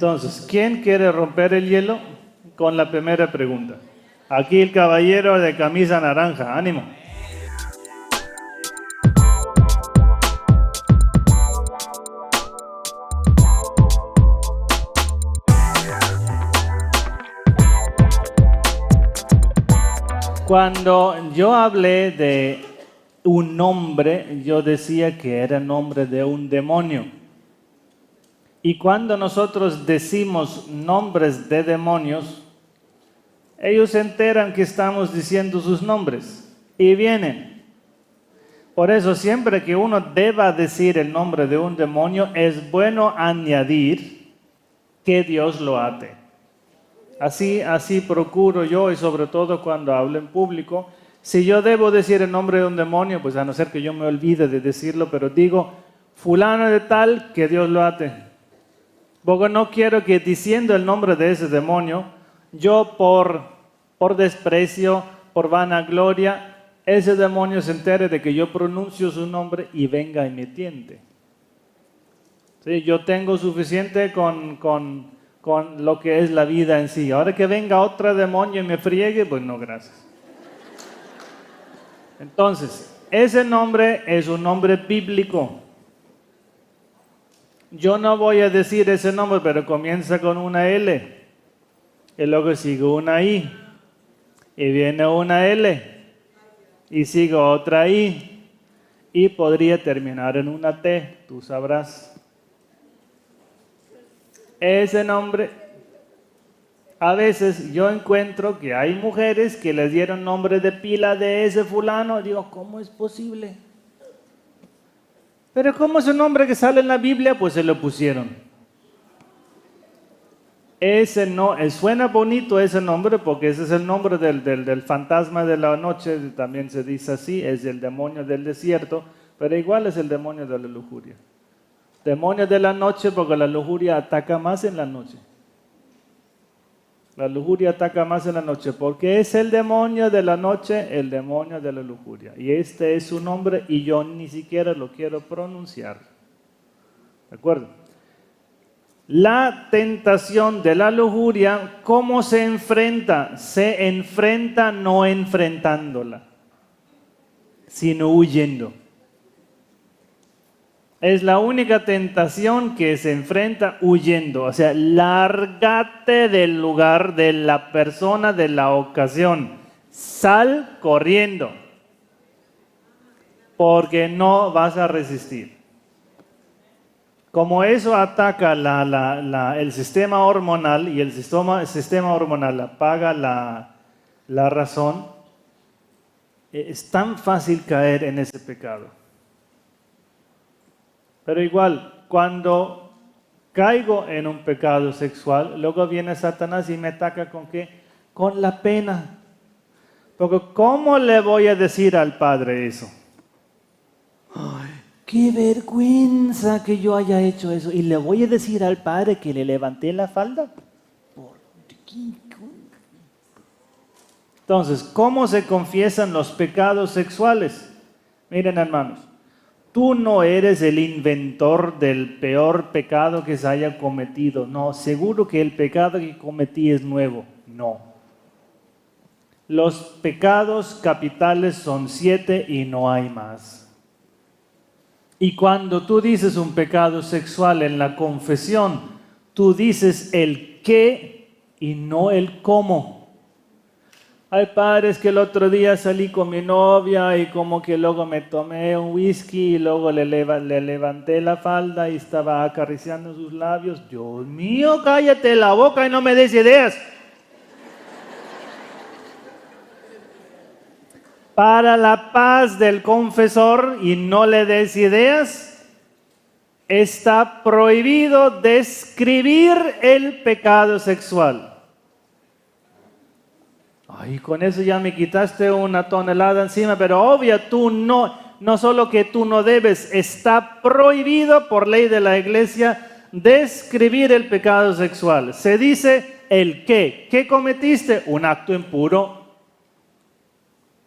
Entonces, ¿quién quiere romper el hielo? Con la primera pregunta. Aquí el caballero de camisa naranja, ánimo. Cuando yo hablé de un nombre, yo decía que era el nombre de un demonio. Y cuando nosotros decimos nombres de demonios, ellos se enteran que estamos diciendo sus nombres y vienen. Por eso siempre que uno deba decir el nombre de un demonio, es bueno añadir que Dios lo ate. Así procuro yo, y sobre todo cuando hablo en público. Si yo debo decir el nombre de un demonio, pues a no ser que yo me olvide de decirlo, pero digo, fulano de tal, que Dios lo ate. Porque no quiero que diciendo el nombre de ese demonio, yo por desprecio, por vanagloria, ese demonio se entere de que yo pronuncio su nombre y venga y me tiente. ¿Sí? Yo tengo suficiente con lo que es la vida en sí. Ahora que venga otro demonio y me friegue, pues no, gracias. Entonces, ese nombre es un nombre bíblico. Yo no voy a decir ese nombre, pero comienza con una L. Y luego sigue una I. Y viene una L. Y sigue otra I. Y podría terminar en una T, tú sabrás. Ese nombre, a veces yo encuentro que hay mujeres que les dieron nombre de pila de ese fulano. Digo, ¿cómo es posible? Pero ¿cómo es un nombre que sale en la Biblia? Pues se lo pusieron. Ese no, suena bonito ese nombre porque ese es el nombre del fantasma de la noche, también se dice así, es el demonio del desierto, pero igual es el demonio de la lujuria. Demonio de la noche porque la lujuria ataca más en la noche. La lujuria ataca más en la noche porque es el demonio de la noche, el demonio de la lujuria. Y este es su nombre y yo ni siquiera lo quiero pronunciar. ¿De acuerdo? La tentación de la lujuria, ¿cómo se enfrenta? Se enfrenta no enfrentándola, sino huyendo. Es la única tentación que se enfrenta huyendo. O sea, lárgate del lugar de la persona, de la ocasión. Sal corriendo. Porque no vas a resistir. Como eso ataca el sistema hormonal y el sistema hormonal apaga la razón, es tan fácil caer en ese pecado. Pero igual, cuando caigo en un pecado sexual, luego viene Satanás y me ataca ¿con qué? Con la pena. Porque ¿cómo le voy a decir al Padre eso? Ay, qué vergüenza que yo haya hecho eso. Y le voy a decir al Padre que le levanté la falda. Entonces, ¿cómo se confiesan los pecados sexuales? Miren, hermanos. Tú no eres el inventor del peor pecado que se haya cometido. No, seguro que el pecado que cometí es nuevo. No. Los pecados capitales son 7 y no hay más. Y cuando tú dices un pecado sexual en la confesión, tú dices el qué y no el cómo. Ay, padre, es que el otro día salí con mi novia y como que luego me tomé un whisky y luego le levanté la falda y estaba acariciando sus labios. Dios mío, cállate la boca y no me des ideas. Para la paz del confesor y no le des ideas, está prohibido describir el pecado sexual. Ay, con eso ya me quitaste una tonelada encima, pero obvio, tú no solo que tú no debes, está prohibido por ley de la iglesia describir el pecado sexual. Se dice el qué. ¿Qué cometiste? Un acto impuro.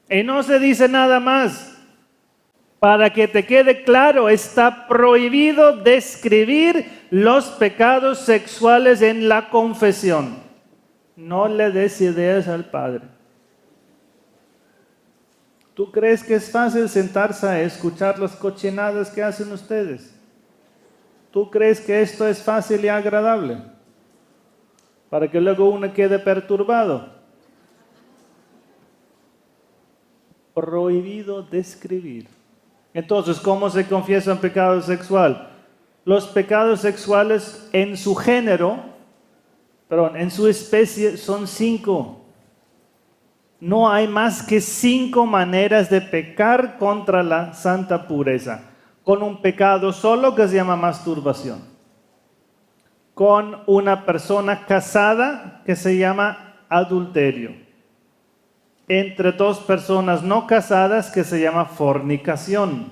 Y no se dice nada más. Para que te quede claro, está prohibido describir los pecados sexuales en la confesión. No le des ideas al Padre. ¿Tú crees que es fácil sentarse a escuchar las cochinadas que hacen ustedes? ¿Tú crees que esto es fácil y agradable? Para que luego uno quede perturbado. Prohibido describir. Entonces, ¿cómo se confiesa un pecado sexual? Los pecados sexuales en su género, en su especie, son 5. No hay más que 5 maneras de pecar contra la santa pureza. Con un pecado solo que se llama masturbación. Con una persona casada que se llama adulterio. Entre 2 personas no casadas que se llama fornicación.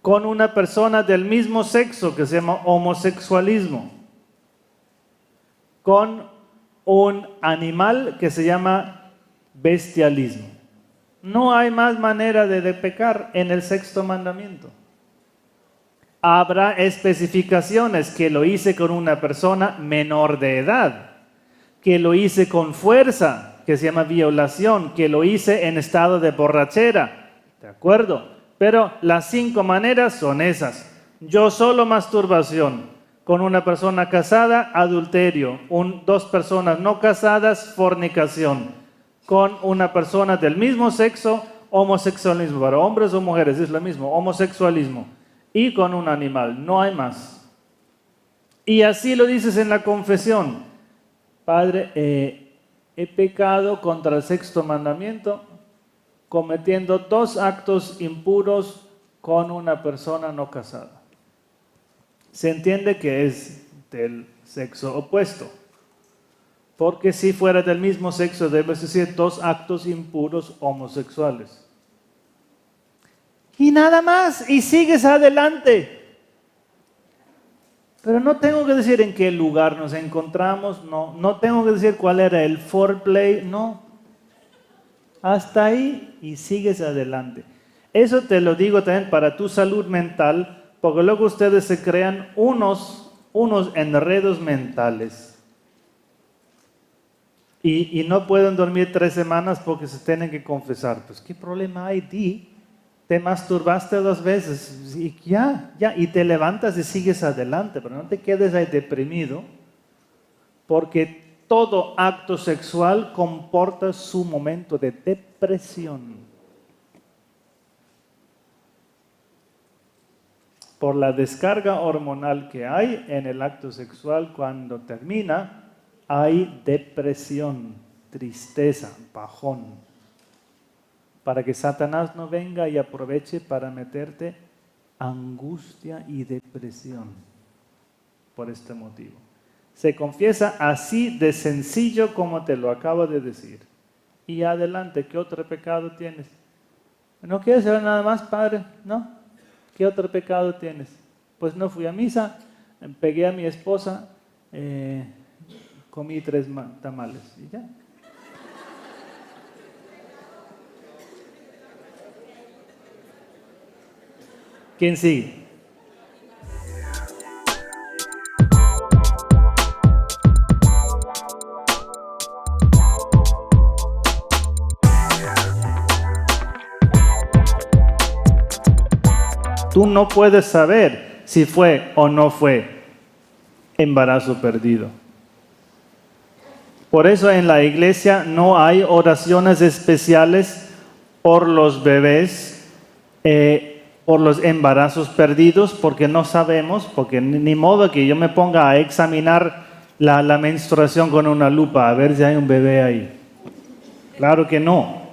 Con una persona del mismo sexo que se llama homosexualismo. Con un animal que se llama bestialismo. No hay más manera de pecar en el 6º mandamiento. Habrá especificaciones que lo hice con una persona menor de edad, que lo hice con fuerza, que se llama violación, que lo hice en estado de borrachera, ¿de acuerdo? Pero las 5 maneras son esas. Yo solo masturbación, con una persona casada, adulterio, 2 personas no casadas, fornicación, con una persona del mismo sexo, homosexualismo, para hombres o mujeres es lo mismo, homosexualismo, y con un animal, no hay más. Y así lo dices en la confesión. Padre, he pecado contra el 6º mandamiento, cometiendo 2 actos impuros con una persona no casada. Se entiende que es del sexo opuesto. Porque si fuera del mismo sexo, debes decir 2 actos impuros homosexuales. Y nada más, y sigues adelante. Pero no tengo que decir en qué lugar nos encontramos, no tengo que decir cuál era el foreplay, no. Hasta ahí y sigues adelante. Eso te lo digo también para tu salud mental, porque luego ustedes se crean unos enredos mentales. Y no pueden dormir 3 semanas porque se tienen que confesar. Pues, ¿qué problema hay? Te masturbaste 2 veces y ya, y te levantas y sigues adelante, pero no te quedes ahí deprimido, porque todo acto sexual comporta su momento de depresión. Por la descarga hormonal que hay en el acto sexual cuando termina, hay depresión, tristeza, bajón. Para que Satanás no venga y aproveche para meterte angustia y depresión. Por este motivo. Se confiesa así de sencillo como te lo acabo de decir. Y adelante, ¿qué otro pecado tienes? ¿No quieres saber nada más, Padre? ¿No? ¿Qué otro pecado tienes? Pues no fui a misa, pegué a mi esposa, comí 3 tamales y ya. ¿Quién sigue? Tú no puedes saber si fue o no fue embarazo perdido. Por eso en la iglesia no hay oraciones especiales por los bebés, por los embarazos perdidos, porque no sabemos, porque ni modo que yo me ponga a examinar la menstruación con una lupa a ver si hay un bebé ahí. Claro que no.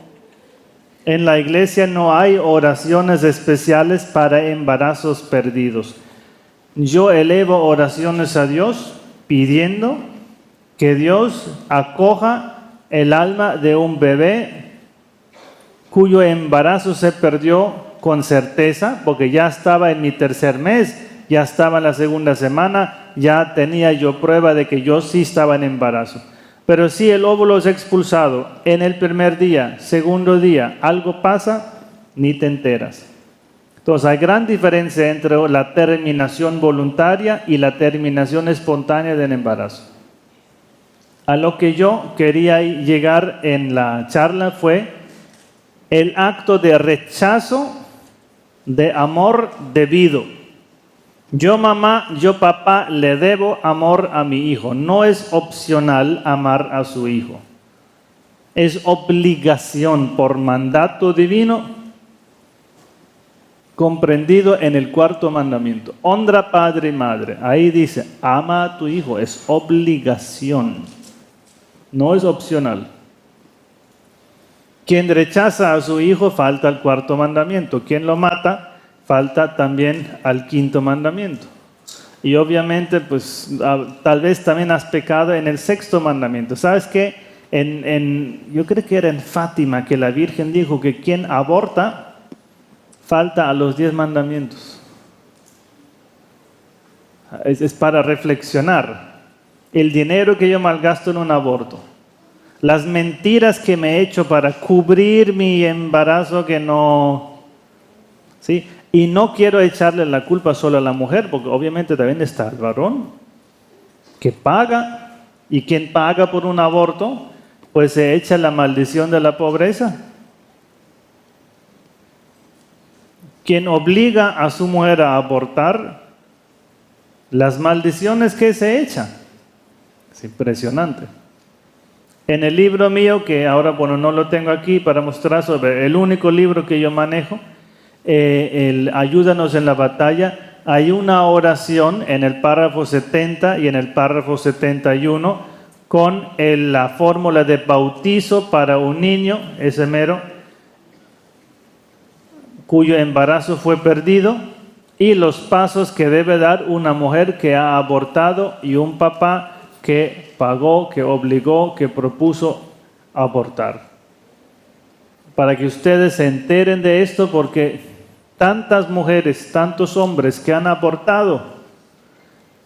En la iglesia no hay oraciones especiales para embarazos perdidos. Yo elevo oraciones a Dios pidiendo que Dios acoja el alma de un bebé cuyo embarazo se perdió con certeza, porque ya estaba en mi 3er mes, ya estaba en la 2ª semana, ya tenía yo prueba de que yo sí estaba en embarazo. Pero si el óvulo es expulsado en el 1er día, 2º día, algo pasa, ni te enteras. Entonces hay gran diferencia entre la terminación voluntaria y la terminación espontánea del embarazo. A lo que yo quería llegar en la charla fue el acto de rechazo de amor debido. Yo mamá, yo papá le debo amor a mi hijo. No es opcional amar a su hijo. Es obligación por mandato divino comprendido en el cuarto mandamiento. Honra padre y madre. Ahí dice, ama a tu hijo. Es obligación. No es opcional. Quien rechaza a su hijo falta al cuarto mandamiento. Quien lo mata falta también al quinto mandamiento. Y obviamente, pues, tal vez también has pecado en el sexto mandamiento. ¿Sabes qué? Yo creo que era en Fátima que la Virgen dijo que quien aborta falta a los 10 mandamientos. Es para reflexionar. El dinero que yo malgasto en un aborto. Las mentiras que me he hecho para cubrir mi embarazo que no... ¿sí? Y no quiero echarle la culpa solo a la mujer, porque obviamente también está el varón que paga. Y quien paga por un aborto, pues se echa la maldición de la pobreza. Quien obliga a su mujer a abortar, las maldiciones que se echa. Es impresionante. En el libro mío, que ahora, bueno, no lo tengo aquí para mostrar, sobre el único libro que yo manejo, el Ayúdanos en la batalla, hay una oración en el párrafo 70 y en el párrafo 71 con la fórmula de bautizo para un niño, ese mero, cuyo embarazo fue perdido, y los pasos que debe dar una mujer que ha abortado y un papá que pagó, que obligó, que propuso abortar. Para que ustedes se enteren de esto, porque tantas mujeres, tantos hombres que han abortado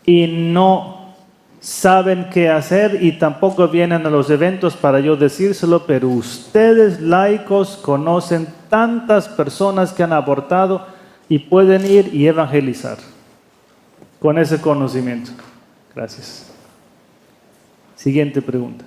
y no saben qué hacer y tampoco vienen a los eventos para yo decírselo, pero ustedes laicos conocen tantas personas que han abortado y pueden ir y evangelizar con ese conocimiento. Gracias. Siguiente pregunta.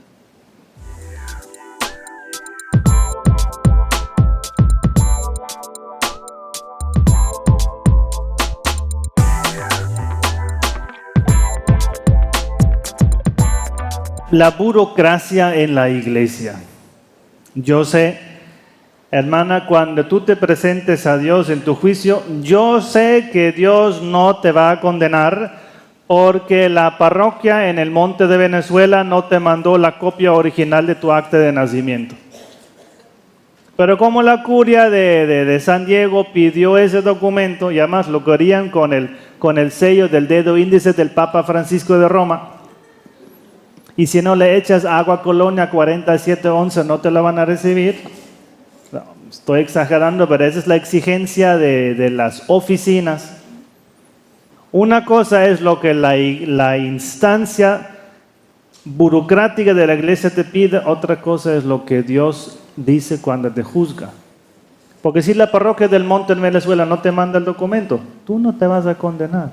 La burocracia en la iglesia. Yo sé, hermana, cuando tú te presentes a Dios en tu juicio, yo sé que Dios no te va a condenar porque la parroquia en el monte de Venezuela no te mandó la copia original de tu acta de nacimiento. Pero como la curia de San Diego pidió ese documento, y además lo querían con el sello del dedo índice del Papa Francisco de Roma, y si no le echas agua Colonia 4711 no te la van a recibir. No, estoy exagerando, pero esa es la exigencia de las oficinas. Una cosa es lo que la instancia burocrática de la iglesia te pide, otra cosa es lo que Dios dice cuando te juzga. Porque si la parroquia del monte en Venezuela no te manda el documento, tú no te vas a condenar.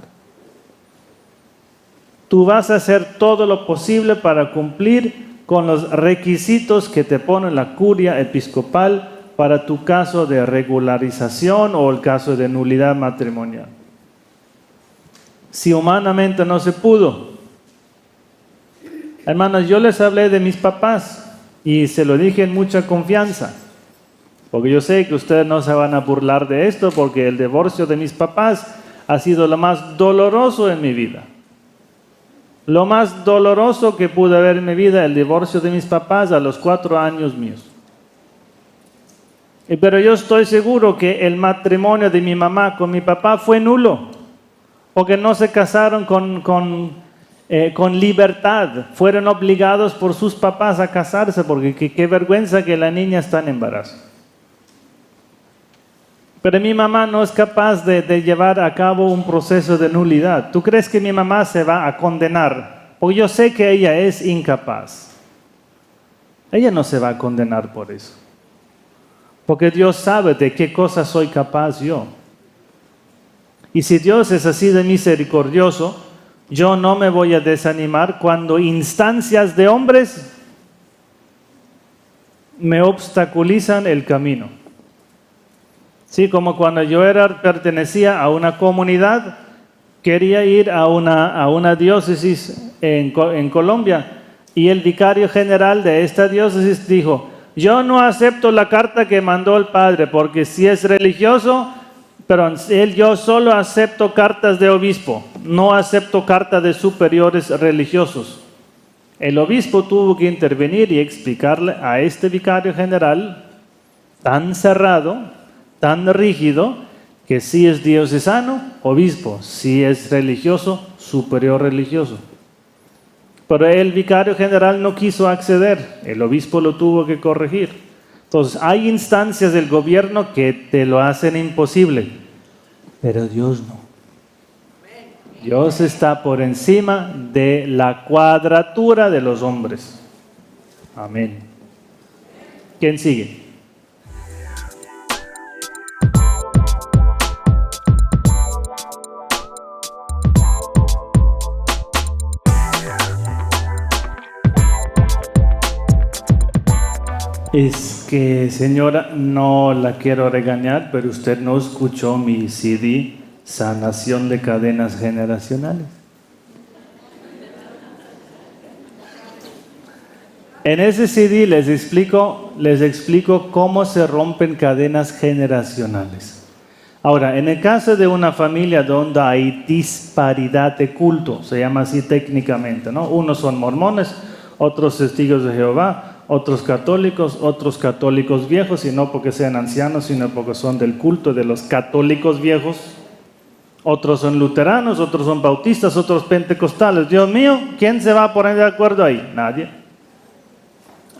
Tú vas a hacer todo lo posible para cumplir con los requisitos que te pone la curia episcopal para tu caso de regularización o el caso de nulidad matrimonial. Si humanamente no se pudo. Hermanos, yo les hablé de mis papás y se lo dije en mucha confianza, porque yo sé que ustedes no se van a burlar de esto, porque el divorcio de mis papás ha sido lo más doloroso en mi vida. Lo más doloroso que pude haber en mi vida, el divorcio de mis papás a los 4 años míos. Pero yo estoy seguro que el matrimonio de mi mamá con mi papá fue nulo, porque no se casaron con libertad, fueron obligados por sus papás a casarse, porque qué vergüenza que la niña está en embarazo. Pero mi mamá no es capaz de llevar a cabo un proceso de nulidad. ¿Tú crees que mi mamá se va a condenar? Porque yo sé que ella es incapaz. Ella no se va a condenar por eso. porque Dios sabe de qué cosas soy capaz yo. Y si Dios es así de misericordioso, yo no me voy a desanimar cuando instancias de hombres me obstaculizan el camino. Sí, como cuando yo pertenecía a una comunidad, quería ir a una diócesis en Colombia, y el vicario general de esta diócesis dijo: yo no acepto la carta que mandó el padre, porque si es religioso, pero yo solo acepto cartas de obispo, no acepto cartas de superiores religiosos. El obispo tuvo que intervenir y explicarle a este vicario general tan cerrado, tan rígido, que si es diocesano, obispo; si es religioso, superior religioso. Pero el vicario general no quiso acceder, el obispo lo tuvo que corregir. Entonces, hay instancias del gobierno que te lo hacen imposible, pero Dios no. Dios está por encima de la cuadratura de los hombres. Amén. ¿Quién sigue? Es que, señora, no la quiero regañar, pero usted no escuchó mi CD, Sanación de Cadenas Generacionales. En ese CD les explico cómo se rompen cadenas generacionales. Ahora, en el caso de una familia donde hay disparidad de culto, se llama así técnicamente, ¿no? Unos son mormones, otros testigos de Jehová, otros católicos viejos, y no porque sean ancianos, sino porque son del culto de los católicos viejos. Otros son luteranos, otros son bautistas, otros pentecostales. Dios mío, ¿quién se va a poner de acuerdo ahí? Nadie.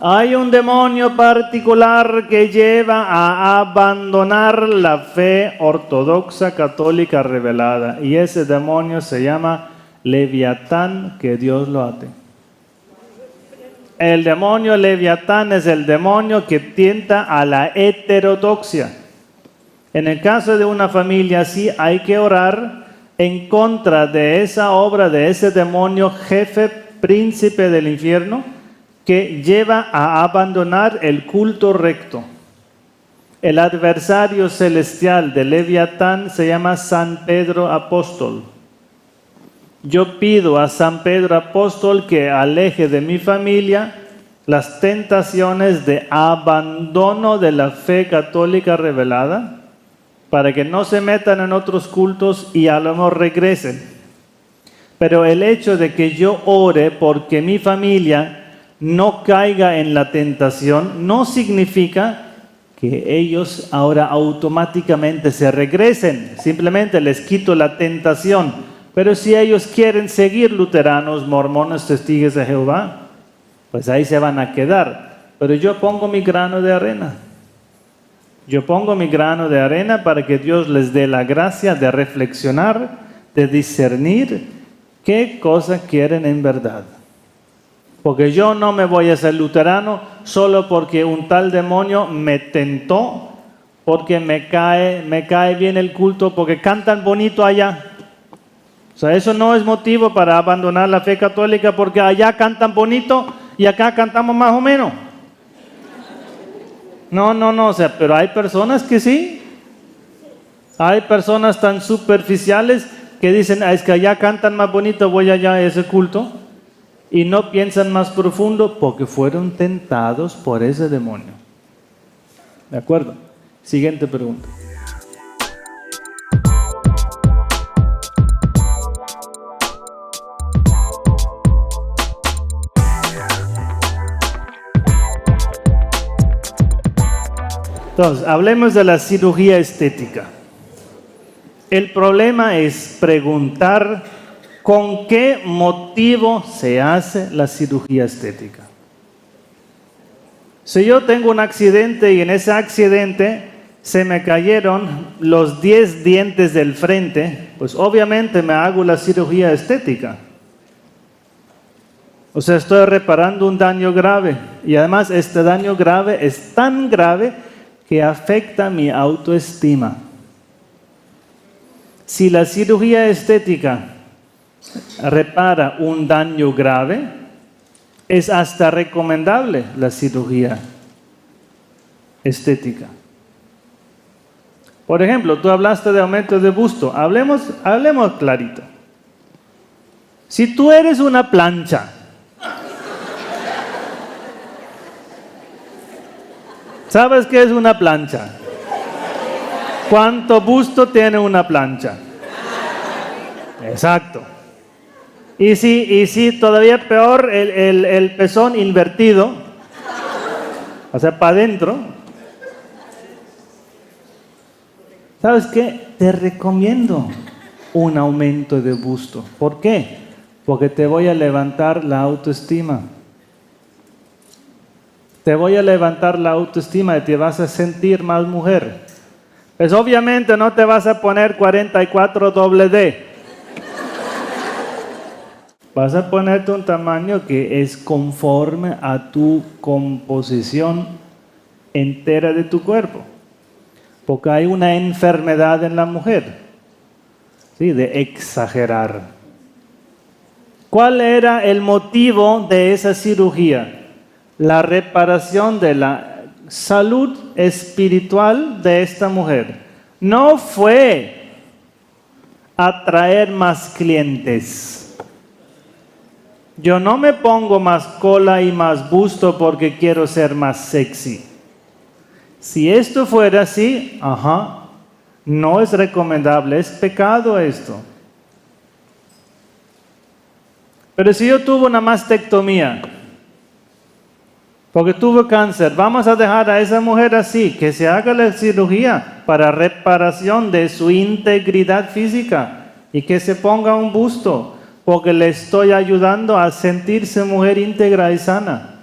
Hay un demonio particular que lleva a abandonar la fe ortodoxa católica revelada, y ese demonio se llama Leviatán, que Dios lo ate. El demonio Leviatán es el demonio que tienta a la heterodoxia. En el caso de una familia así, hay que orar en contra de esa obra, de ese demonio jefe, príncipe del infierno, que lleva a abandonar el culto recto. El adversario celestial de Leviatán se llama San Pedro Apóstol. Yo pido a San Pedro Apóstol que aleje de mi familia las tentaciones de abandono de la fe católica revelada, para que no se metan en otros cultos y a lo mejor regresen. Pero el hecho de que yo ore porque mi familia no caiga en la tentación no significa que ellos ahora automáticamente se regresen. Simplemente les quito la tentación. Pero si ellos quieren seguir luteranos, mormones, testigos de Jehová, pues ahí se van a quedar. Pero yo pongo mi grano de arena. Yo pongo mi grano de arena para que Dios les dé la gracia de reflexionar, de discernir qué cosa quieren en verdad. Porque yo no me voy a ser luterano solo porque un tal demonio me tentó, porque me cae bien el culto, porque cantan bonito allá. O sea, eso no es motivo para abandonar la fe católica, porque allá cantan bonito y acá cantamos más o menos. No, o sea, pero hay personas que sí. Hay personas tan superficiales que dicen: es que allá cantan más bonito, voy allá a ese culto. Y no piensan más profundo porque fueron tentados por ese demonio. ¿De acuerdo? Siguiente pregunta. Entonces, hablemos de la cirugía estética. El problema es preguntar con qué motivo se hace la cirugía estética. Si yo tengo un accidente y en ese accidente se me cayeron los 10 dientes del frente, pues obviamente me hago la cirugía estética. O sea, estoy reparando un daño grave. Y además este daño grave es tan grave que afecta mi autoestima. Si la cirugía estética repara un daño grave, es hasta recomendable la cirugía estética. Por ejemplo, tú hablaste de aumento de busto. Hablemos clarito. Si tú eres una plancha, ¿sabes qué es una plancha? ¿Cuánto busto tiene una plancha? Exacto. Y si todavía peor, el pezón invertido, o sea, para adentro. ¿Sabes qué? Te recomiendo un aumento de busto. ¿Por qué? Porque te voy a levantar la autoestima. Te voy a levantar la autoestima y te vas a sentir más mujer. Pues obviamente no te vas a poner 44 doble D. Vas a ponerte un tamaño que es conforme a tu composición entera de tu cuerpo. Porque hay una enfermedad en la mujer, ¿sí? De exagerar. ¿Cuál era el motivo de esa cirugía? La reparación de la salud espiritual de esta mujer. No fue atraer más clientes. Yo no me pongo más cola y más busto porque quiero ser más sexy. Si esto fuera así, no es recomendable, es pecado esto. Pero si yo tuve una mastectomía, porque tuve cáncer, vamos a dejar a esa mujer así, que se haga la cirugía para reparación de su integridad física y que se ponga un busto, porque le estoy ayudando a sentirse mujer íntegra y sana.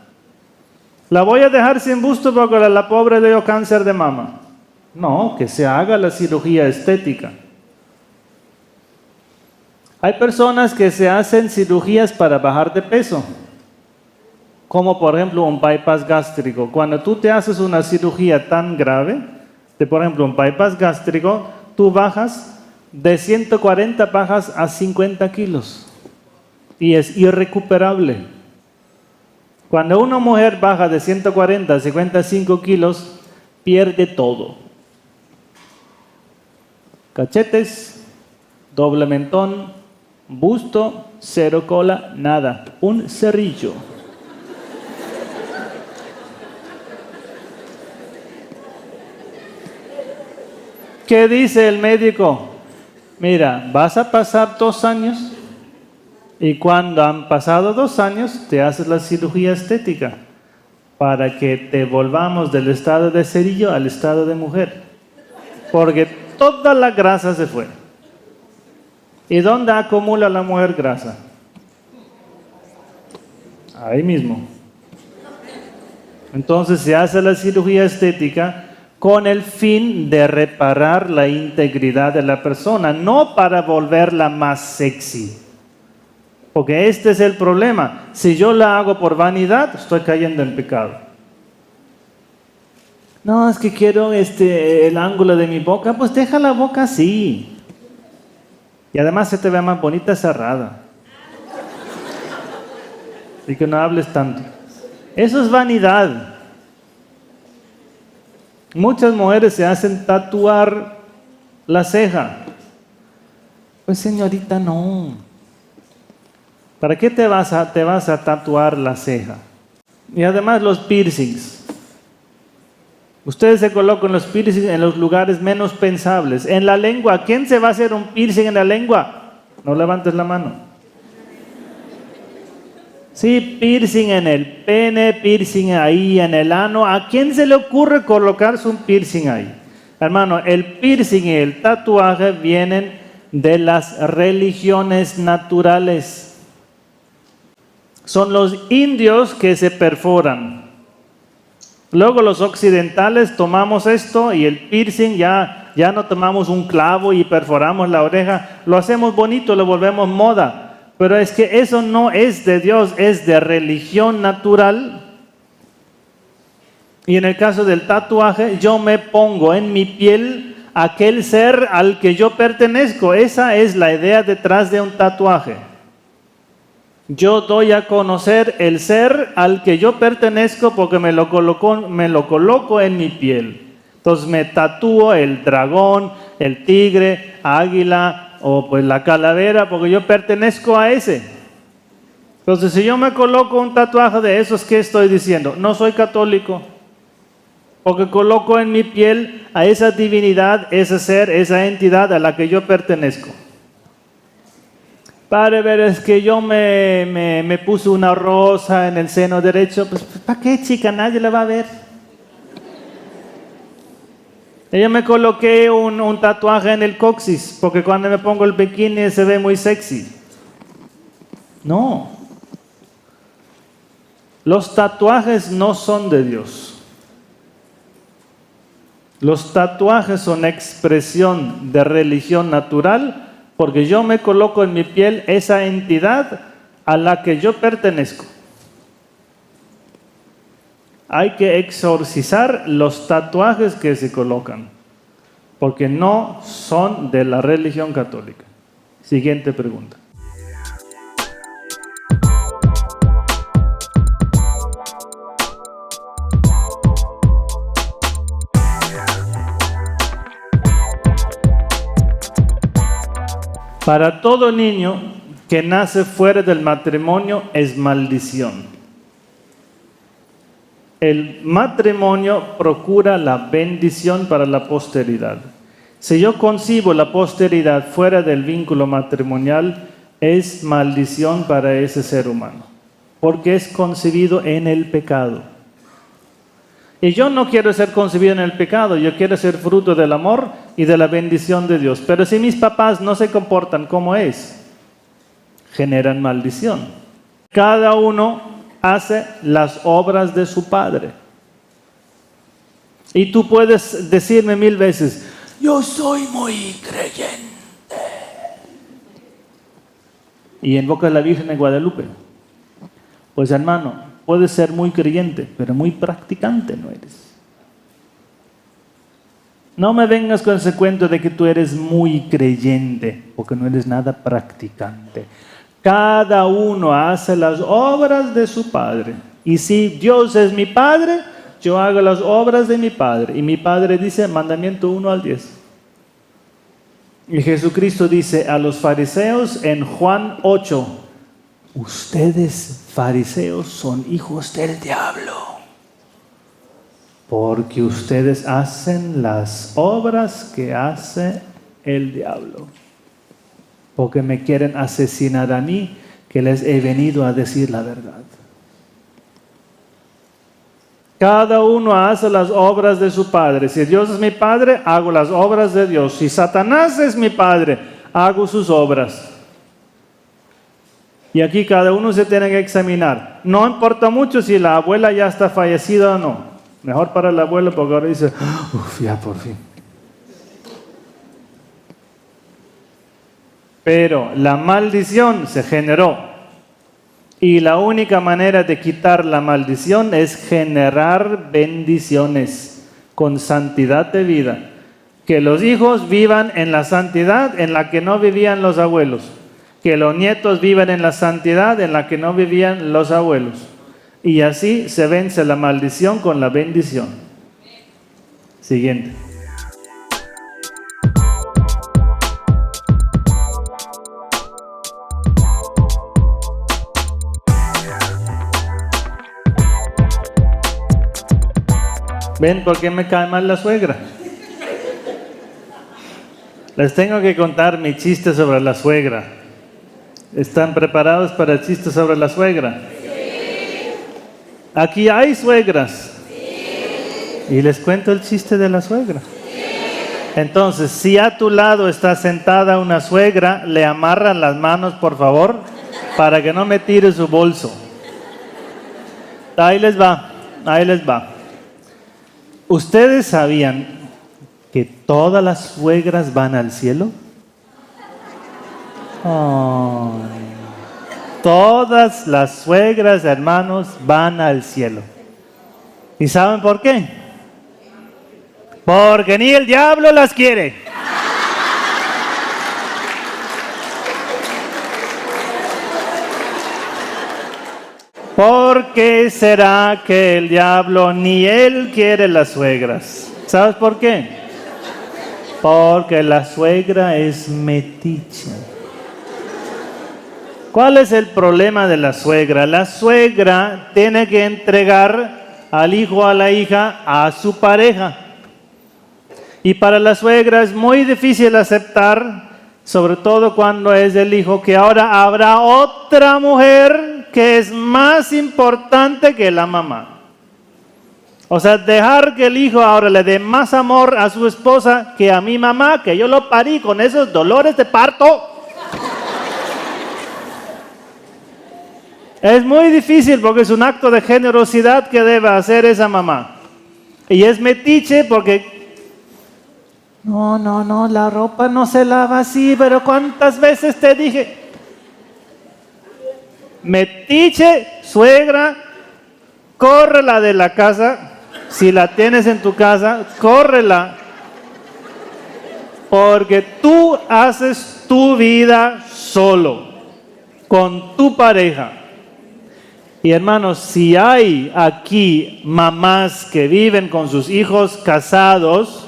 ¿La voy a dejar sin busto porque la pobre le dio cáncer de mama? No, que se haga la cirugía estética. Hay personas que se hacen cirugías para bajar de peso, como por ejemplo un bypass gástrico. Cuando tú te haces una cirugía tan grave, por ejemplo un bypass gástrico, tú bajas de 140 bajas a 50 kilos y es irrecuperable. Cuando una mujer baja de 140 a 55 kilos, pierde todo. Cachetes, doble mentón, busto, cero cola, nada. Un cerrillo. ¿Qué dice el médico? Mira, vas a pasar 2 años y cuando han pasado 2 años te haces la cirugía estética para que te volvamos del estado de cerillo al estado de mujer. Porque toda la grasa se fue. ¿Y dónde acumula la mujer grasa? Ahí mismo. Entonces se hace la cirugía estética con el fin de reparar la integridad de la persona, no para volverla más sexy. Porque este es el problema. Si yo la hago por vanidad, estoy cayendo en pecado. No, es que quiero el ángulo de mi boca. Pues deja la boca así. Y además se te ve más bonita cerrada. Y que no hables tanto. Eso es vanidad. Muchas mujeres se hacen tatuar la ceja. Pues señorita, no. ¿Para qué te vas a tatuar la ceja? Y además los piercings. Ustedes se colocan los piercings en los lugares menos pensables. En la lengua. ¿Quién se va a hacer un piercing en la lengua? No levantes la mano. Sí, piercing en el pene, piercing ahí en el ano. ¿A quién se le ocurre colocarse un piercing ahí? Hermano, el piercing y el tatuaje vienen de las religiones naturales. Son los indios que se perforan. Luego los occidentales tomamos esto y el piercing ya no tomamos un clavo y perforamos la oreja. Lo hacemos bonito, lo volvemos moda. Pero es que eso no es de Dios, es de religión natural. Y en el caso del tatuaje, yo me pongo en mi piel aquel ser al que yo pertenezco. Esa es la idea detrás de un tatuaje. Yo doy a conocer el ser al que yo pertenezco porque me lo coloco en mi piel. Entonces me tatúo el dragón, el tigre, águila o pues la calavera porque yo pertenezco a ese. Entonces si yo me coloco un tatuaje de esos, ¿qué estoy diciendo? No soy católico. Porque coloco en mi piel a esa divinidad, ese ser, esa entidad a la que yo pertenezco. Padre, pero es que yo me puse una rosa en el seno derecho. Pues, ¿para qué, chica? Nadie la va a ver. Yo me coloqué un tatuaje en el coxis, porque cuando me pongo el bikini se ve muy sexy. No. Los tatuajes no son de Dios. Los tatuajes son expresión de religión natural porque yo me coloco en mi piel esa entidad a la que yo pertenezco. Hay que exorcizar los tatuajes que se colocan porque no son de la religión católica. Siguiente pregunta. Para todo niño que nace fuera del matrimonio es maldición. El matrimonio procura la bendición para la posteridad. Si yo concibo la posteridad fuera del vínculo matrimonial, es maldición para ese ser humano, porque es concebido en el pecado. Y yo no quiero ser concebido en el pecado, yo quiero ser fruto del amor y de la bendición de Dios. Pero si mis papás no se comportan como es, generan maldición. Cada uno hace las obras de su padre. Y tú puedes decirme 1000 veces, yo soy muy creyente. Y invoca a la Virgen de Guadalupe. Pues hermano, puedes ser muy creyente, pero muy practicante no eres. No me vengas con ese cuento de que tú eres muy creyente, porque no eres nada practicante. Cada uno hace las obras de su Padre. Y si Dios es mi Padre, yo hago las obras de mi Padre. Y mi Padre dice, mandamiento 1 al 10. Y Jesucristo dice a los fariseos en Juan 8, ustedes fariseos son hijos del diablo, porque ustedes hacen las obras que hace el diablo, porque me quieren asesinar a mí, que les he venido a decir la verdad. Cada uno hace las obras de su padre. Si Dios es mi padre, hago las obras de Dios. Si Satanás es mi padre, hago sus obras. Y aquí cada uno se tiene que examinar. No importa mucho si la abuela ya está fallecida o no. Mejor para el abuelo porque ahora dice, uff, ya por fin. Pero la maldición se generó. Y la única manera de quitar la maldición es generar bendiciones con santidad de vida. Que los hijos vivan en la santidad en la que no vivían los abuelos. Que los nietos vivan en la santidad en la que no vivían los abuelos. Y así se vence la maldición con la bendición. Siguiente. ¿Ven por qué me cae mal la suegra? Les tengo que contar mi chiste sobre la suegra. ¿Están preparados para el chiste sobre la suegra? Sí. Aquí hay suegras. Sí. Y les cuento el chiste de la suegra. Sí. Entonces, si a tu lado está sentada una suegra, le amarran las manos, por favor, para que no me tire su bolso. Ahí les va, ahí les va. ¿Ustedes sabían que todas las suegras van al cielo? Oh, todas las suegras, hermanos, van al cielo. ¿Y saben por qué? Porque ni el diablo las quiere. ¿Por qué será que el diablo ni él quiere las suegras? ¿Sabes por qué? Porque la suegra es metiche. ¿Cuál es el problema de la suegra? La suegra tiene que entregar al hijo o a la hija a su pareja. Y para la suegra es muy difícil aceptar, sobre todo cuando es el hijo, que ahora habrá otra mujer que es más importante que la mamá. O sea, dejar que el hijo ahora le dé más amor a su esposa que a mi mamá, que yo lo parí con esos dolores de parto. Es muy difícil porque es un acto de generosidad que debe hacer esa mamá. Y es metiche porque no, la ropa no se lava así, pero ¿cuántas veces te dije? Metiche, suegra, córrela de la casa. Si la tienes en tu casa, córrela. Porque tú haces tu vida solo, con tu pareja. Y hermanos, si hay aquí mamás que viven con sus hijos casados,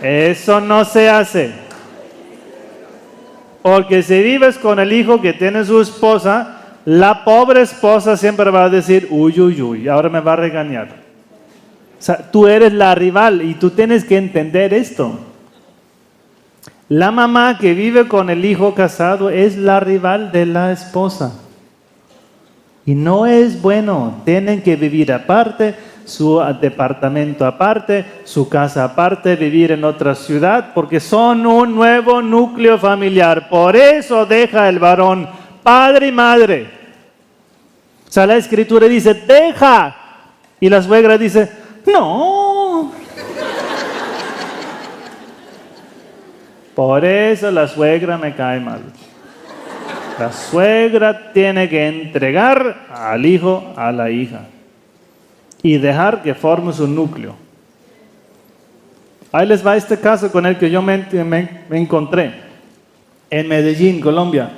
eso no se hace. Porque si vives con el hijo que tiene su esposa, la pobre esposa siempre va a decir, uy, ahora me va a regañar. O sea, tú eres la rival y tú tienes que entender esto. La mamá que vive con el hijo casado es la rival de la esposa. Y no es bueno. Tienen que vivir aparte, su departamento aparte, su casa aparte, vivir en otra ciudad, porque son un nuevo núcleo familiar. Por eso deja el varón padre y madre. O sea, la escritura dice, deja. Y la suegra dice, no. Por eso la suegra me cae mal. La suegra tiene que entregar al hijo, a la hija. Y dejar que forme su núcleo. Ahí les va este caso con el que yo me encontré. En Medellín, Colombia.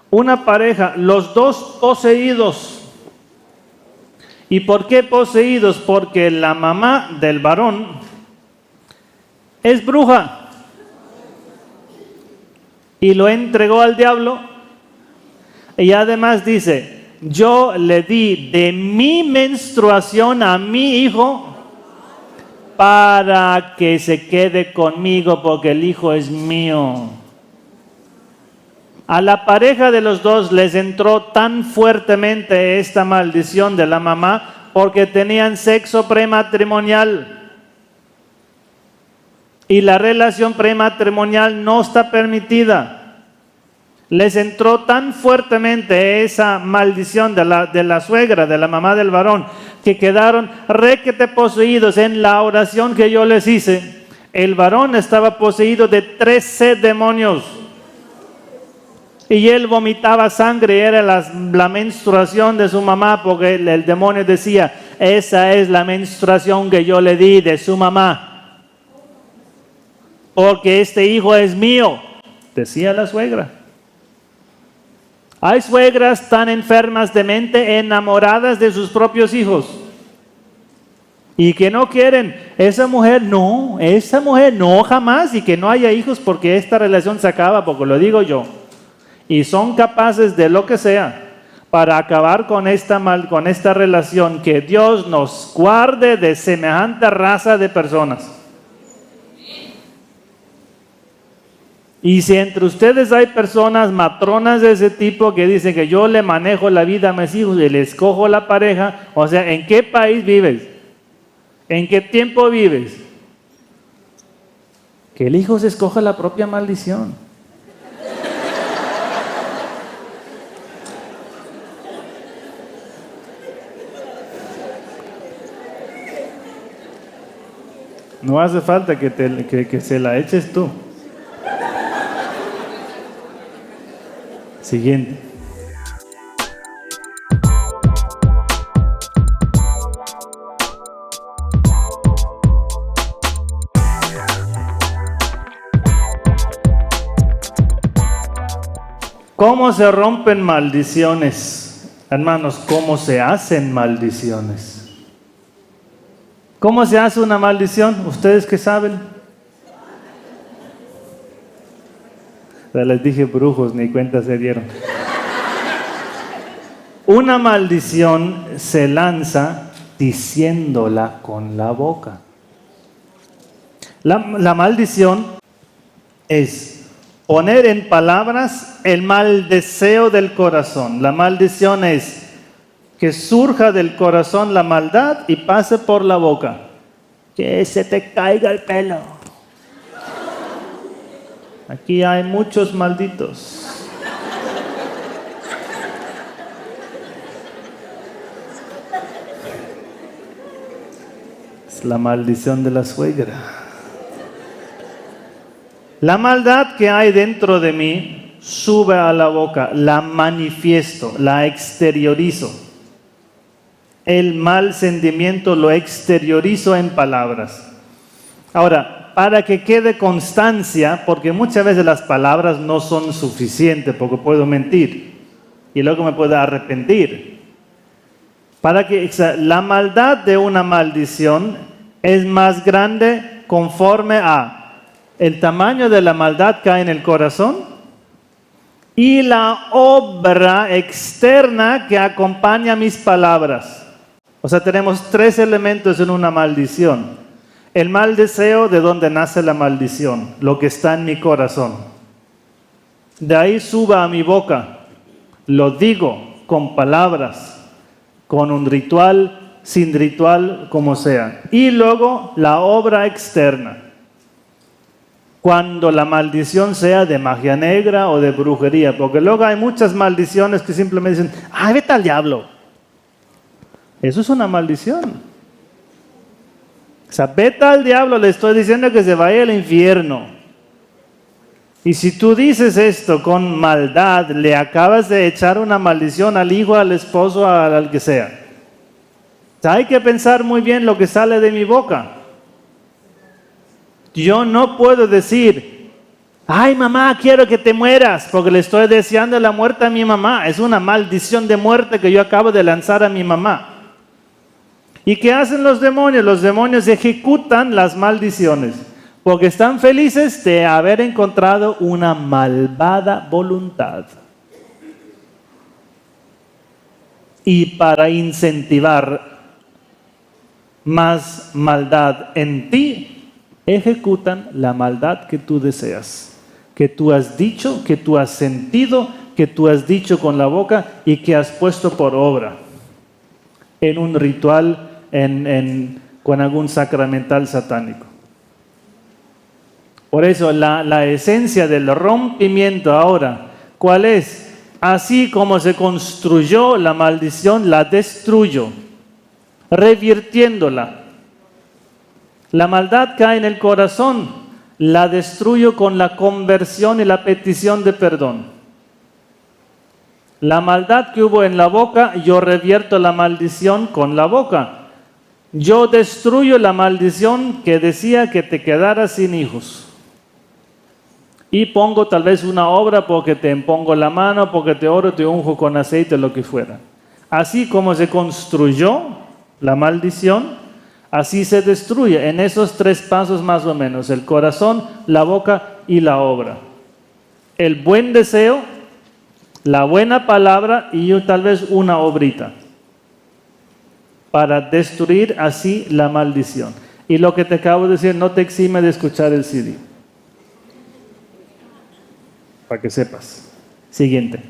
Una pareja, los dos poseídos. ¿Y por qué poseídos? Porque la mamá del varón es bruja. Y lo entregó al diablo. Y además dice, yo le di de mi menstruación a mi hijo para que se quede conmigo porque el hijo es mío. A la pareja de los dos les entró tan fuertemente esta maldición de la mamá porque tenían sexo prematrimonial. Y la relación prematrimonial no está permitida. Les entró tan fuertemente esa maldición de la suegra, de la mamá del varón, que quedaron requete poseídos. En la oración que yo les hice, el varón estaba poseído de 13 demonios. Y él vomitaba sangre, era la menstruación de su mamá, porque el demonio decía, esa es la menstruación que yo le di de su mamá. Porque este hijo es mío, decía la suegra. Hay suegras tan enfermas de mente, enamoradas de sus propios hijos. Y que no quieren, esa mujer no, jamás, y que no haya hijos porque esta relación se acaba, porque lo digo yo. Y son capaces de lo que sea para acabar con esta relación. Que Dios nos guarde de semejante raza de personas. Y si entre ustedes hay personas matronas de ese tipo que dicen que yo le manejo la vida a mis hijos y les cojo la pareja, o sea, ¿en qué país vives? ¿En qué tiempo vives? Que el hijo se escoja la propia maldición. No hace falta que se la eches tú. Siguiente. ¿Cómo se rompen maldiciones? Hermanos, ¿cómo se hacen maldiciones? ¿Cómo se hace una maldición? ¿Ustedes qué saben? Ya les dije brujos, ni cuenta se dieron. Una maldición se lanza diciéndola con la boca. La maldición es poner en palabras el mal deseo del corazón. La maldición es que surja del corazón la maldad y pase por la boca. Que se te caiga el pelo. Aquí hay muchos malditos. Es la maldición de la suegra. La maldad que hay dentro de mí sube a la boca, la manifiesto, la exteriorizo. El mal sentimiento lo exteriorizo en palabras. Ahora, para que quede constancia, porque muchas veces las palabras no son suficientes, porque puedo mentir y luego me puedo arrepentir. Para que la maldad de una maldición es más grande conforme a el tamaño de la maldad que hay en el corazón y la obra externa que acompaña mis palabras. O sea, tenemos tres elementos en una maldición. El mal deseo, de donde nace la maldición, lo que está en mi corazón. De ahí suba a mi boca, lo digo con palabras, con un ritual, sin ritual, como sea. Y luego la obra externa. Cuando la maldición sea de magia negra o de brujería, porque luego hay muchas maldiciones que simplemente dicen, ¡ay, vete al diablo! Eso es una maldición. O sea, vete al diablo, le estoy diciendo que se vaya al infierno. Y si tú dices esto con maldad, le acabas de echar una maldición al hijo, al esposo, al que sea. O sea, hay que pensar muy bien lo que sale de mi boca. Yo no puedo decir, ay mamá, quiero que te mueras, porque le estoy deseando la muerte a mi mamá. Es una maldición de muerte que yo acabo de lanzar a mi mamá. ¿Y qué hacen los demonios? Los demonios ejecutan las maldiciones, porque están felices de haber encontrado una malvada voluntad. Y para incentivar más maldad en ti, ejecutan la maldad que tú deseas, que tú has dicho, que tú has sentido, que tú has dicho con la boca y que has puesto por obra en un ritual, con algún sacramental satánico. Por eso la esencia del rompimiento ahora, ¿cuál es? Así como se construyó la maldición, la destruyo, revirtiéndola. La maldad que hay en el corazón, la destruyo con la conversión y la petición de perdón. La maldad que hubo en la boca, yo revierto la maldición con la boca. Yo destruyo la maldición que decía que te quedaras sin hijos. Y pongo tal vez una obra porque te impongo la mano, porque te oro, te unjo con aceite, lo que fuera. Así como se construyó la maldición, así se destruye en esos tres pasos más o menos: el corazón, la boca y la obra. El buen deseo, la buena palabra y tal vez una obrita para destruir así la maldición. Y lo que te acabo de decir no te exime de escuchar el CD, para que sepas. Siguiente.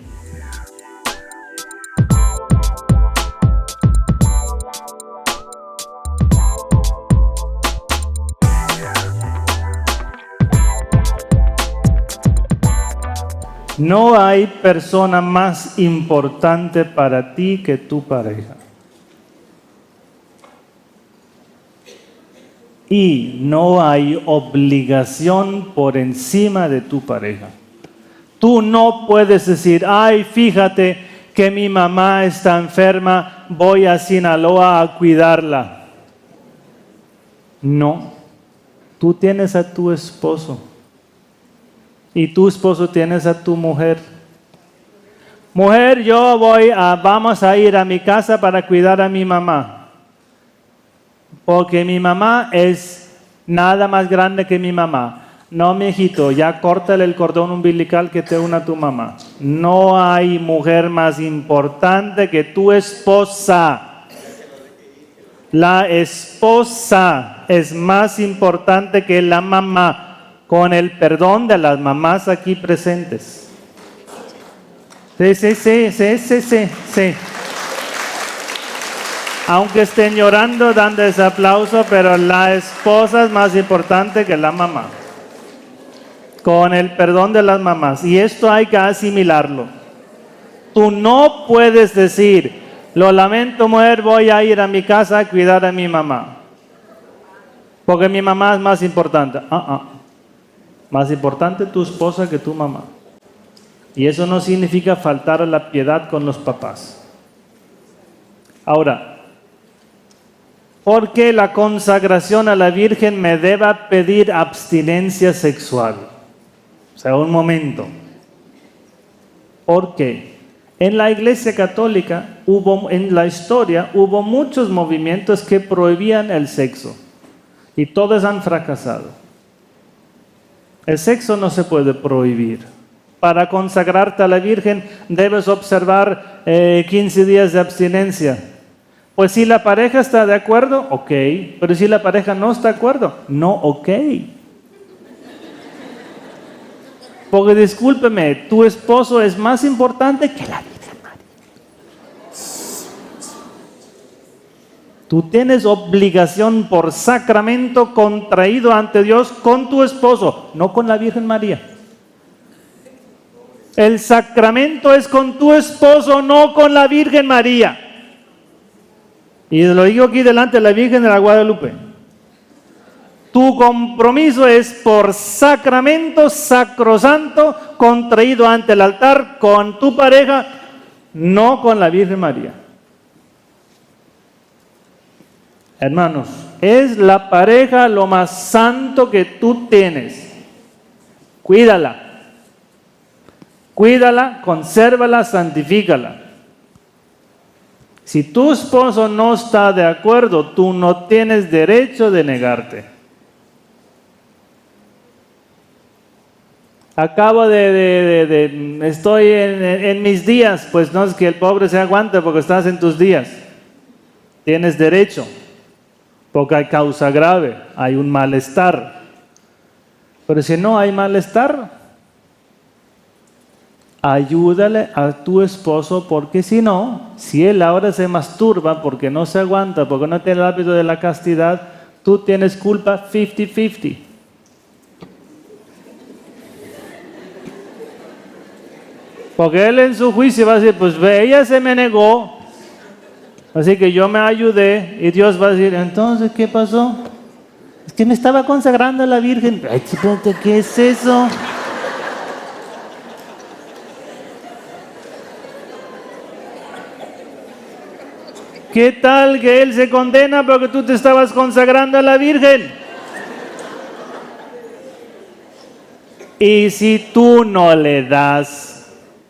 No hay persona más importante para ti que tu pareja. Y no hay obligación por encima de tu pareja. Tú no puedes decir, ay, fíjate que mi mamá está enferma, voy a Sinaloa a cuidarla. No, tú tienes a tu esposo. Y tu esposo tienes a tu mujer. Mujer, vamos a ir a mi casa para cuidar a mi mamá. Porque mi mamá es nada más grande que mi mamá. No, mijito, ya córtale el cordón umbilical que te une a tu mamá. No hay mujer más importante que tu esposa. La esposa es más importante que la mamá, con el perdón de las mamás aquí presentes. Sí. Aunque estén llorando, dando ese aplauso, pero la esposa es más importante que la mamá. Con el perdón de las mamás. Y esto hay que asimilarlo. Tú no puedes decir, lo lamento, mujer, voy a ir a mi casa a cuidar a mi mamá. Porque mi mamá es más importante. Más importante tu esposa que tu mamá. Y eso no significa faltar a la piedad con los papás. Ahora, ¿por qué la consagración a la Virgen me deba pedir abstinencia sexual? O sea, un momento. ¿Por qué? En la Iglesia Católica en la historia hubo muchos movimientos que prohibían el sexo y todos han fracasado. El sexo no se puede prohibir. Para consagrarte a la Virgen debes observar 15 días de abstinencia. Pues si la pareja está de acuerdo, ok. Pero si la pareja no está de acuerdo, no, ok. Porque discúlpeme, tu esposo es más importante que la Virgen María. Tú tienes obligación por sacramento contraído ante Dios con tu esposo, no con la Virgen María. El sacramento es con tu esposo, no con la Virgen María. Y lo digo aquí delante de la Virgen de la Guadalupe. Tu compromiso es por sacramento sacrosanto contraído ante el altar con tu pareja, no con la Virgen María. Hermanos, es la pareja lo más santo que tú tienes. Cuídala. Cuídala, consérvala, santifícala. Si tu esposo no está de acuerdo, tú no tienes derecho de negarte. Estoy en mis días, pues no es que el pobre se aguante porque estás en tus días. Tienes derecho, porque hay causa grave, hay un malestar. Pero si no hay malestar, ayúdale a tu esposo, porque si no, si él ahora se masturba porque no se aguanta, porque no tiene el hábito de la castidad, tú tienes culpa 50-50. Porque él en su juicio va a decir, pues ella se me negó, así que yo me ayudé, y Dios va a decir, entonces, ¿qué pasó? Es que me estaba consagrando a la Virgen. Ay, chiquete, ¿qué es eso? ¿Qué tal que él se condena porque tú te estabas consagrando a la Virgen? Y si tú no le das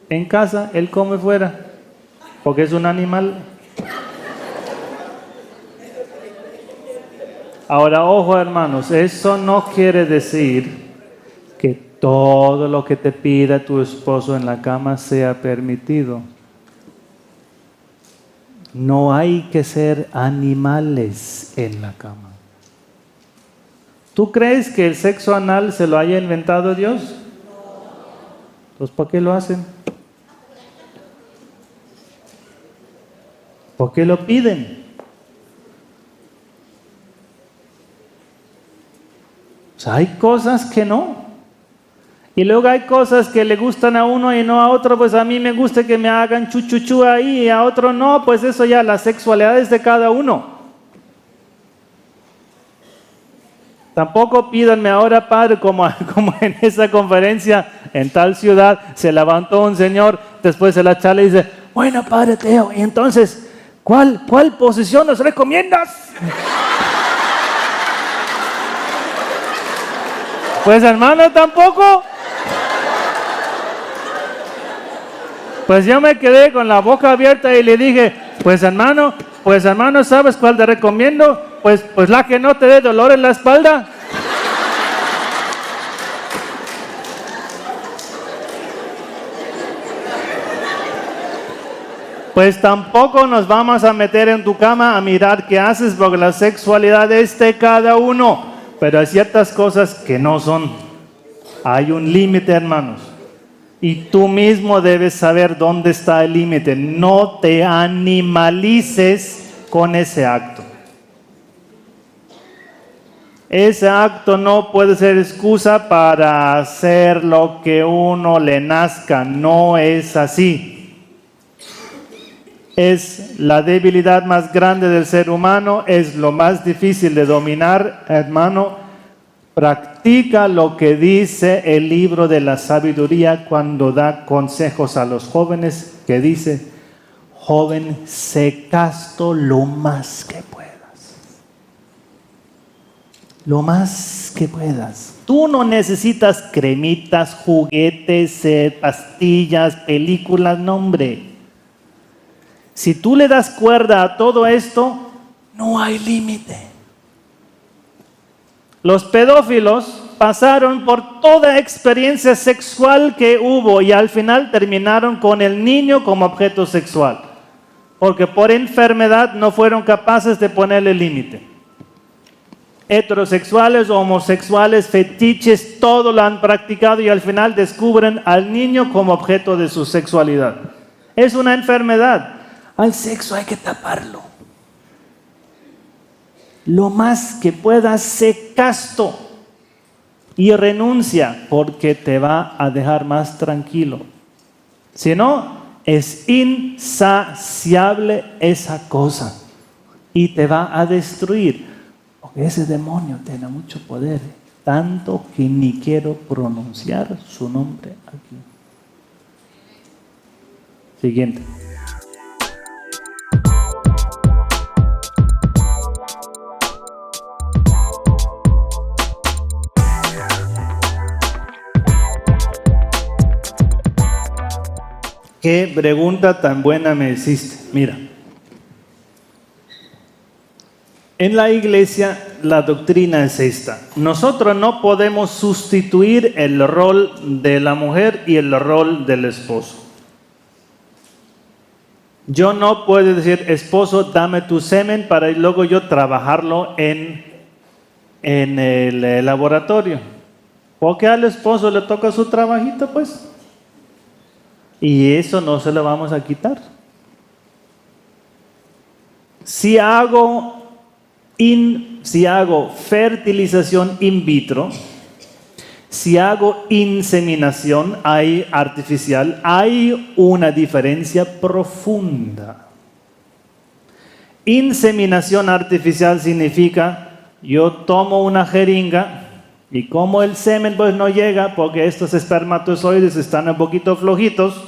en casa, él come fuera, porque es un animal. Ahora, ojo, hermanos, eso no quiere decir que todo lo que te pida tu esposo en la cama sea permitido. No hay que ser animales en la cama. ¿Tú crees que el sexo anal se lo haya inventado Dios? Entonces, ¿por qué lo hacen? ¿Por qué lo piden? O sea, hay cosas que no. Y luego hay cosas que le gustan a uno y no a otro. Pues a mí me gusta que me hagan chuchuchú ahí y a otro no. Pues eso ya, la sexualidad es de cada uno. Tampoco pídanme ahora, padre, como en esa conferencia en tal ciudad, se levantó un señor, después de la charla y dice, bueno, padre Teo, y entonces, ¿cuál posición nos recomiendas? Pues hermano, tampoco. Pues yo me quedé con la boca abierta y le dije, pues hermano, ¿sabes cuál te recomiendo? Pues la que no te dé dolor en la espalda. Pues tampoco nos vamos a meter en tu cama a mirar qué haces, porque la sexualidad es de cada uno. Pero hay ciertas cosas que no son. Hay un límite, hermanos. Y tú mismo debes saber dónde está el límite. No te animalices con ese acto. Ese acto no puede ser excusa para hacer lo que uno le nazca. No es así. Es la debilidad más grande del ser humano, es lo más difícil de dominar, hermano. Practica lo que dice el libro de la sabiduría cuando da consejos a los jóvenes, que dice, joven, sé casto lo más que puedas. Lo más que puedas. Tú no necesitas cremitas, juguetes, pastillas, películas, no, hombre. Si tú le das cuerda a todo esto, no hay límite. Los pedófilos pasaron por toda experiencia sexual que hubo y al final terminaron con el niño como objeto sexual, porque por enfermedad no fueron capaces de ponerle límite. Heterosexuales, homosexuales, fetiches, todo lo han practicado y al final descubren al niño como objeto de su sexualidad. Es una enfermedad. Al sexo hay que taparlo. Lo más que puedas, sé casto y renuncia, porque te va a dejar más tranquilo. Si no, es insaciable esa cosa y te va a destruir. Porque ese demonio tiene mucho poder, tanto que ni quiero pronunciar su nombre aquí. Siguiente. Qué pregunta tan buena me hiciste. Mira, en la iglesia la doctrina es esta. Nosotros no podemos sustituir el rol de la mujer y el rol del esposo. Yo no puedo decir, esposo, dame tu semen para luego yo trabajarlo en el laboratorio. Porque al esposo le toca su trabajito, pues. Y eso no se lo vamos a quitar. Si hago fertilización in vitro, si hago inseminación artificial, hay una diferencia profunda. Inseminación artificial significa, yo tomo una jeringa y como el semen pues no llega porque estos espermatozoides están un poquito flojitos,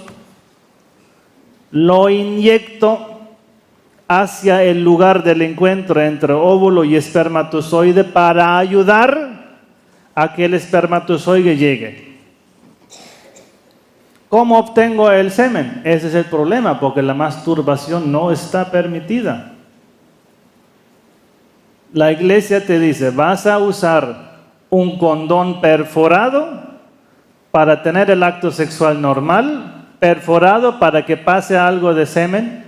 lo inyecto hacia el lugar del encuentro entre óvulo y espermatozoide para ayudar a que el espermatozoide llegue. ¿Cómo obtengo el semen? Ese es el problema, porque la masturbación no está permitida. La iglesia te dice, vas a usar un condón perforado para tener el acto sexual normal, perforado para que pase algo de semen,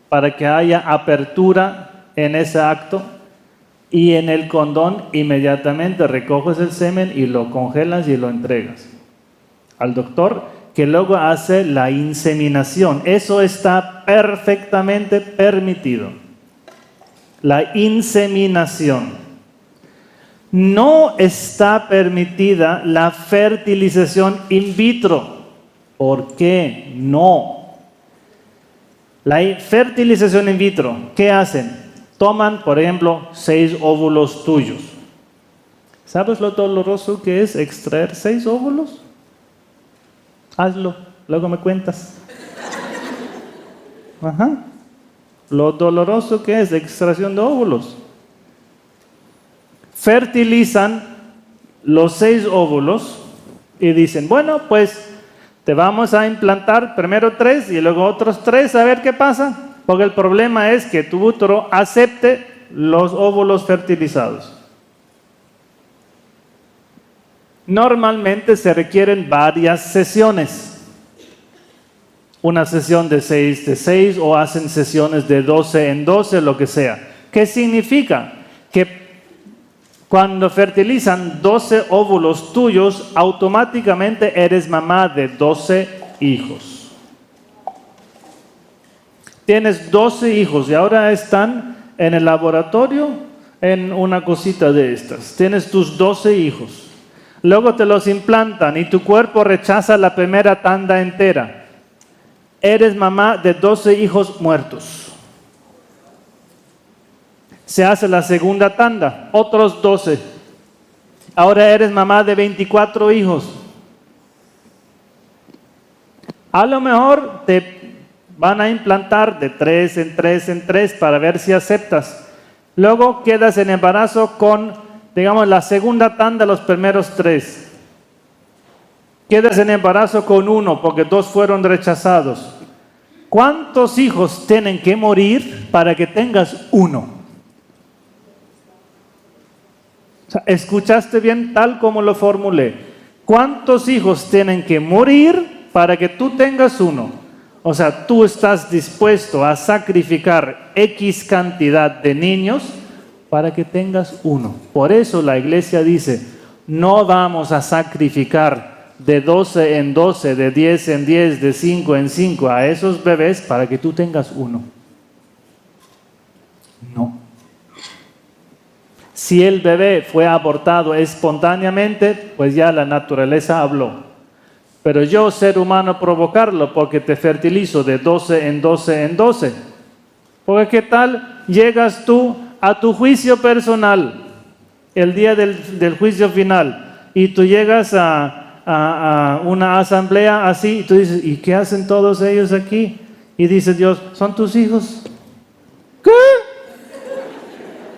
para que haya apertura en ese acto, y en el condón inmediatamente recoges el semen y lo congelas y lo entregas al doctor, que luego hace la inseminación. Eso está perfectamente permitido. La inseminación. No está permitida la fertilización in vitro. ¿Por qué no? La fertilización in vitro, ¿qué hacen? Toman, por ejemplo, 6 óvulos tuyos. ¿Sabes lo doloroso que es extraer 6 óvulos? Hazlo, luego me cuentas. Ajá. Lo doloroso que es extracción de óvulos. Fertilizan los 6 óvulos y dicen, bueno, pues Te vamos a implantar primero 3 y luego otros 3 a ver qué pasa. Porque el problema es que tu útero acepte los óvulos fertilizados. Normalmente se requieren varias sesiones. Una sesión de 6 de 6 o hacen sesiones de 12 en 12, lo que sea. ¿Qué significa? Que cuando fertilizan 12 óvulos tuyos, automáticamente eres mamá de 12 hijos. Tienes 12 hijos y ahora están en el laboratorio en una cosita de estas. Tienes tus 12 hijos. Luego te los implantan y tu cuerpo rechaza la primera tanda entera. Eres mamá de 12 hijos muertos. Se hace la segunda tanda, otros 12. Ahora eres mamá de 24 hijos. A lo mejor te van a implantar de 3 en 3 en 3 para ver si aceptas. Luego quedas en embarazo con, digamos, la segunda tanda, los primeros 3. Quedas en embarazo con 1 porque 2 fueron rechazados. ¿Cuántos hijos tienen que morir para que tengas 1? O sea, ¿escuchaste bien tal como lo formulé? ¿Cuántos hijos tienen que morir para que tú tengas 1? O sea, tú estás dispuesto a sacrificar X cantidad de niños para que tengas 1. Por eso la iglesia dice, no vamos a sacrificar de 12 en 12, de 10 en 10, de 5 en 5 a esos bebés para que tú tengas 1. No. Si el bebé fue abortado espontáneamente, pues ya la naturaleza habló. Pero yo, ser humano, provocarlo porque te fertilizo de 12 en 12 en 12. Porque ¿qué tal llegas tú a tu juicio personal, el día del juicio final, y tú llegas a una asamblea así, y tú dices, ¿y qué hacen todos ellos aquí? Y dice Dios, ¿son tus hijos? ¿Qué?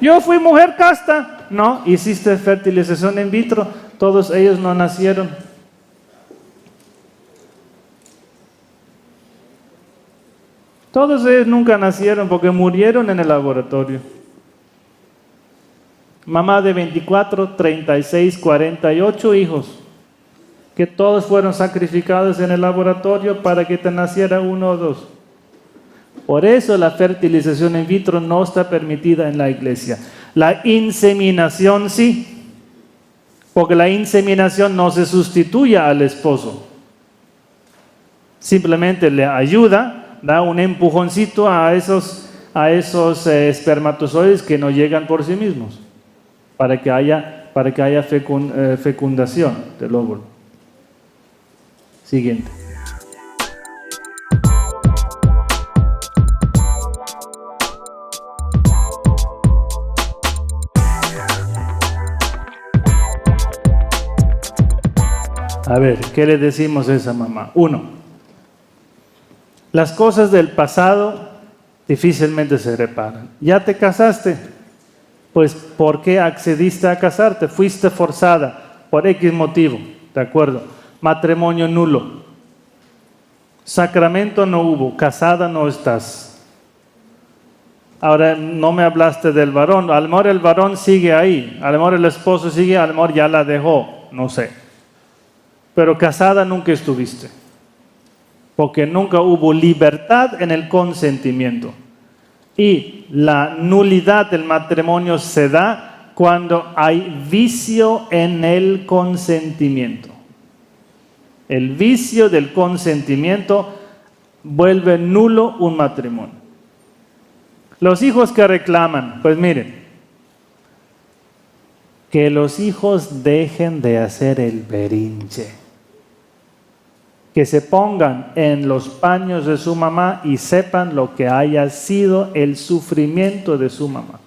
Yo fui mujer casta. No, hiciste fertilización in vitro, todos ellos no nacieron. Todos ellos nunca nacieron porque murieron en el laboratorio. Mamá de 24, 36, 48 hijos, que todos fueron sacrificados en el laboratorio para que te naciera 1 o 2. Por eso la fertilización in vitro no está permitida en la iglesia. La inseminación sí, porque la inseminación no se sustituye al esposo. Simplemente le ayuda, da un empujoncito a esos espermatozoides que no llegan por sí mismos, para que haya fecundación del óvulo. Siguiente. A ver, ¿qué le decimos a esa mamá? 1. Las cosas del pasado difícilmente se reparan. ¿Ya te casaste? Pues, ¿por qué accediste a casarte? Fuiste forzada por X motivo, ¿de acuerdo? Matrimonio nulo. Sacramento no hubo, casada no estás. Ahora, no me hablaste del varón. A lo mejor el varón sigue ahí, a lo mejor el esposo sigue, a lo mejor ya la dejó, no sé. Pero casada nunca estuviste, porque nunca hubo libertad en el consentimiento. Y la nulidad del matrimonio se da cuando hay vicio en el consentimiento. El vicio del consentimiento vuelve nulo un matrimonio. Los hijos que reclaman, pues miren, que los hijos dejen de hacer el berrinche, que se pongan en los paños de su mamá y sepan lo que haya sido el sufrimiento de su mamá.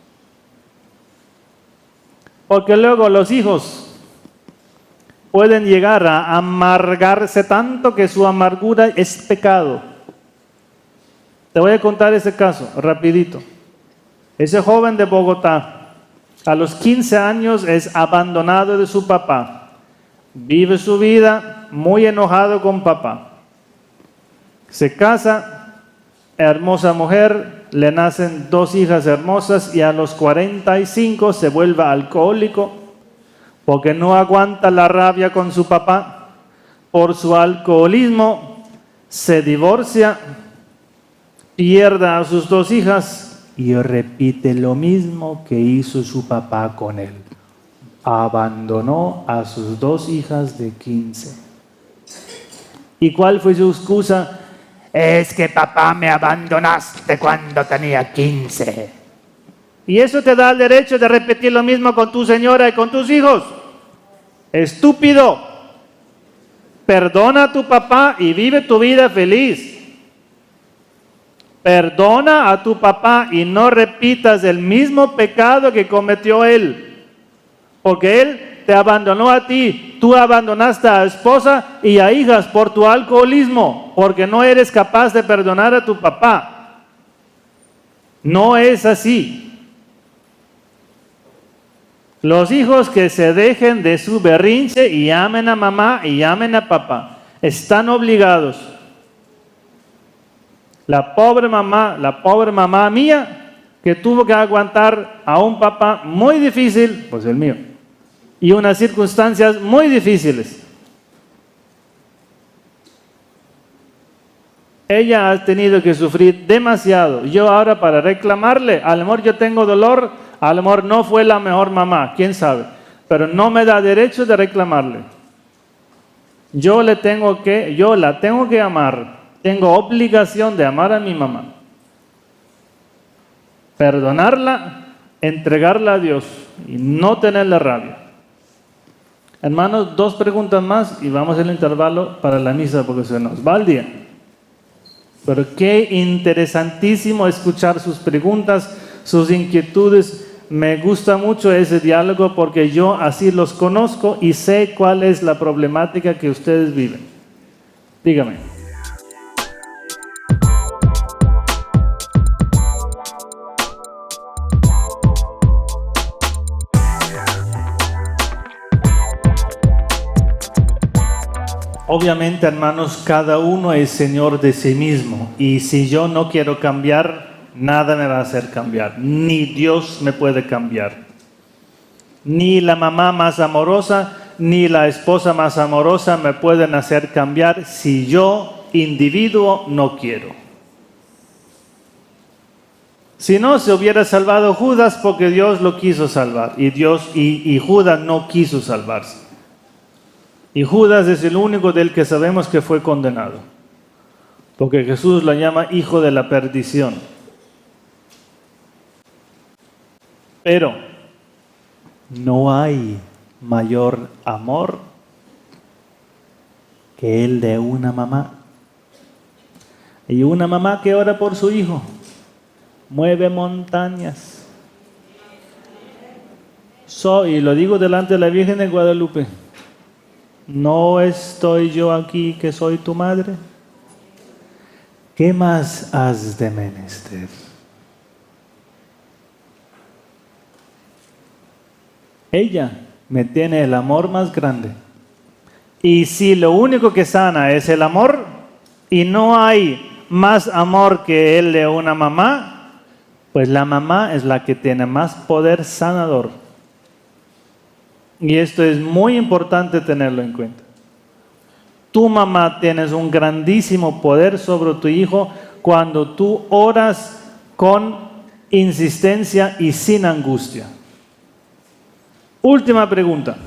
Porque luego los hijos pueden llegar a amargarse tanto que su amargura es pecado. Te voy a contar ese caso, rapidito. Ese joven de Bogotá, a los 15 años es abandonado de su papá. Vive su vida muy enojado con papá. Se casa, hermosa mujer, le nacen 2 hijas hermosas y a los 45 se vuelve alcohólico porque no aguanta la rabia con su papá. Por su alcoholismo se divorcia, pierde a sus 2 hijas y repite lo mismo que hizo su papá con él. Abandonó a sus 2 hijas de 15. ¿Y cuál fue su excusa? Es que papá me abandonaste cuando tenía 15. ¿Y eso te da el derecho de repetir lo mismo con tu señora y con tus hijos? Estúpido. Perdona a tu papá y vive tu vida feliz. Perdona a tu papá y no repitas el mismo pecado que cometió él. Porque él te abandonó a ti, tú abandonaste a esposa y a hijas por tu alcoholismo, porque no eres capaz de perdonar a tu papá. No es así. Los hijos que se dejen de su berrinche y amen a mamá y amen a papá, están obligados. La pobre mamá mía, que tuvo que aguantar a un papá muy difícil, pues el mío, y unas circunstancias muy difíciles. Ella ha tenido que sufrir demasiado. Yo ahora para reclamarle, a lo mejor yo tengo dolor, a lo mejor no fue la mejor mamá, quién sabe, pero no me da derecho de reclamarle. Yo la tengo que amar, tengo obligación de amar a mi mamá. Perdonarla, entregarla a Dios y no tenerle rabia. Hermanos, 2 preguntas más y vamos al intervalo para la misa porque se nos va el día. Pero qué interesantísimo escuchar sus preguntas, sus inquietudes. Me gusta mucho ese diálogo porque yo así los conozco y sé cuál es la problemática que ustedes viven. Dígame. Obviamente, hermanos, cada uno es señor de sí mismo y si yo no quiero cambiar, nada me va a hacer cambiar, ni Dios me puede cambiar. Ni la mamá más amorosa, ni la esposa más amorosa me pueden hacer cambiar si yo, individuo, no quiero. Si no, se hubiera salvado Judas porque Dios lo quiso salvar y Judas no quiso salvarse. Y Judas es el único del que sabemos que fue condenado, porque Jesús lo llama hijo de la perdición. Pero no hay mayor amor que el de una mamá. Y una mamá que ora por su hijo mueve montañas. Y lo digo delante de la Virgen de Guadalupe. ¿No estoy yo aquí que soy tu madre? ¿Qué más has de menester? Ella me tiene el amor más grande. Y si lo único que sana es el amor, y no hay más amor que el de una mamá, pues la mamá es la que tiene más poder sanador. Y esto es muy importante tenerlo en cuenta. Tu mamá tienes un grandísimo poder sobre tu hijo cuando tú oras con insistencia y sin angustia. Última pregunta.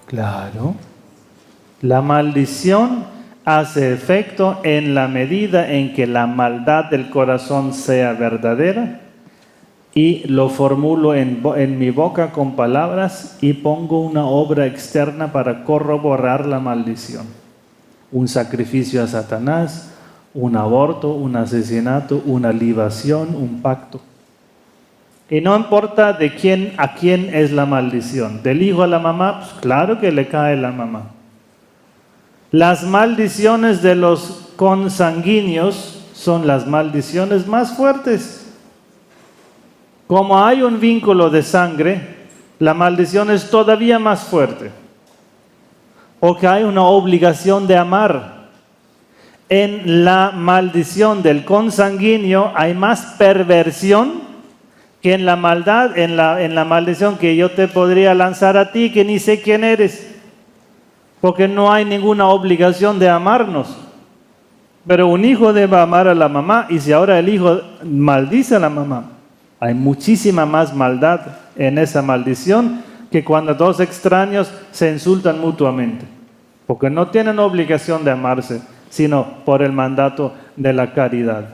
Claro. La maldición hace efecto en la medida en que la maldad del corazón sea verdadera y lo formulo en mi boca con palabras y pongo una obra externa para corroborar la maldición. Un sacrificio a Satanás, un aborto, un asesinato, una libación, un pacto. Y no importa de quién a quién es la maldición. Del hijo a la mamá, pues claro que le cae la mamá. Las maldiciones de los consanguíneos son las maldiciones más fuertes. Como hay un vínculo de sangre, la maldición es todavía más fuerte. O que hay una obligación de amar. En la maldición del consanguíneo hay más perversión que en la maldad, en la maldición que yo te podría lanzar a ti, que ni sé quién eres. Porque no hay ninguna obligación de amarnos. Pero un hijo debe amar a la mamá, y si ahora el hijo maldice a la mamá, hay muchísima más maldad en esa maldición que cuando dos extraños se insultan mutuamente. Porque no tienen obligación de amarse, sino por el mandato de la caridad.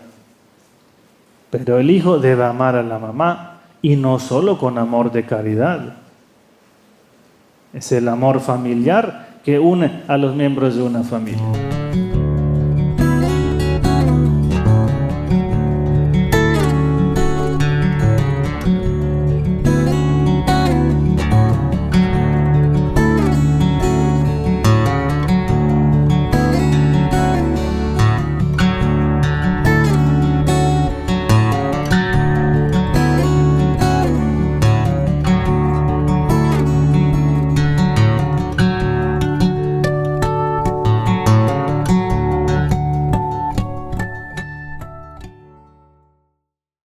Pero el hijo debe amar a la mamá, y no solo con amor de caridad. Es el amor familiar que une a los miembros de una familia.